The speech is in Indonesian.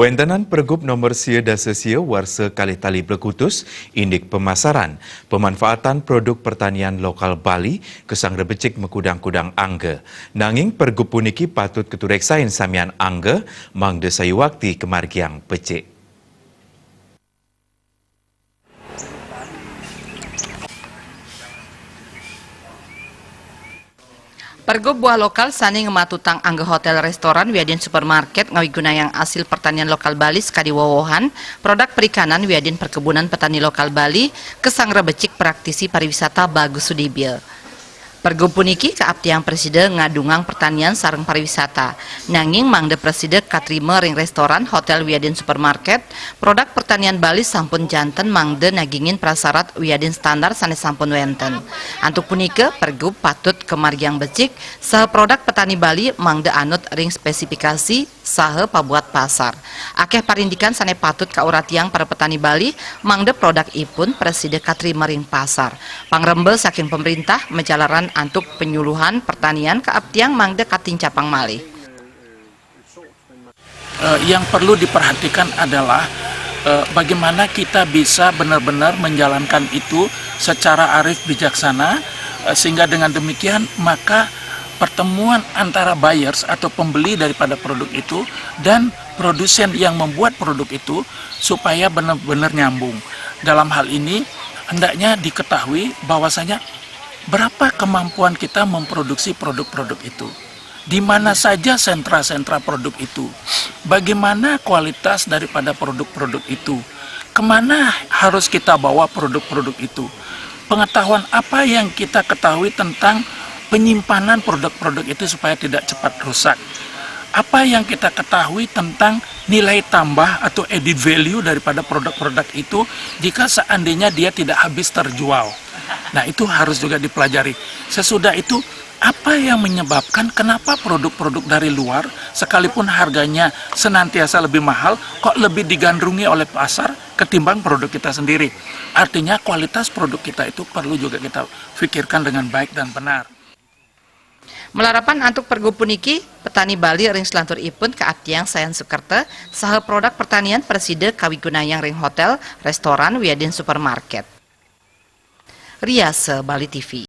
Wentanan Pergub nomor sia dasa sia warsa kalih tali berkutus indik pemasaran, pemanfaatan produk pertanian lokal Bali kesang rebecik mekudang-kudang angga. Nanging Pergub puniki patut ketureksain samian angga mang desayu wakti kemargiang becik. Pergub buah lokal sani ngematutang angge hotel restoran wiadin supermarket ngawiguna yang hasil pertanian lokal Bali sekadi wowohan, produk perikanan wiadin perkebunan petani lokal Bali kesang rebecik praktisi pariwisata bagus sudibil. Pergub puniki kaaptiang presiden ngadungang pertanian sareng pariwisata. Nanging mangde presiden katrime ring restoran hotel wiadin supermarket produk pertanian Bali sampun janten mangde nagingin prasarat wiadin standar sanes sampun wenten. Antuk punike pergub patut kemargiang becik saha produk petani Bali mangde anut ring spesifikasi saha pabuat pasar. Akeh parindikan sane patut kauratiang para petani Bali mangde produk ipun presiden katrime ring pasar. Pangrembel saking pemerintah menjalaran antuk penyuluhan pertanian kaaptiang mangde kating capang malih. Yang perlu diperhatikan adalah bagaimana kita bisa benar-benar menjalankan itu secara arif bijaksana, sehingga dengan demikian maka pertemuan antara buyers atau pembeli daripada produk itu dan produsen yang membuat produk itu supaya benar-benar nyambung. Dalam hal ini hendaknya diketahui bahwasanya berapa kemampuan kita memproduksi produk-produk itu, di mana saja sentra-sentra produk itu, bagaimana kualitas daripada produk-produk itu, kemana harus kita bawa produk-produk itu, pengetahuan apa yang kita ketahui tentang penyimpanan produk-produk itu supaya tidak cepat rusak, apa yang kita ketahui tentang nilai tambah atau added value daripada produk-produk itu jika seandainya dia tidak habis terjual. Nah, itu harus juga dipelajari. Sesudah itu, apa yang menyebabkan kenapa produk-produk dari luar sekalipun harganya senantiasa lebih mahal kok lebih digandrungi oleh pasar ketimbang produk kita sendiri. Artinya kualitas produk kita itu perlu juga kita pikirkan dengan baik dan benar. Melarapan antuk pergub puniki, petani Bali ring selantur ipun kaaptiang sayan Sukerte saha produk pertanian preside kawigunayang ring hotel, restoran wiadin supermarket. Riase Bali TV.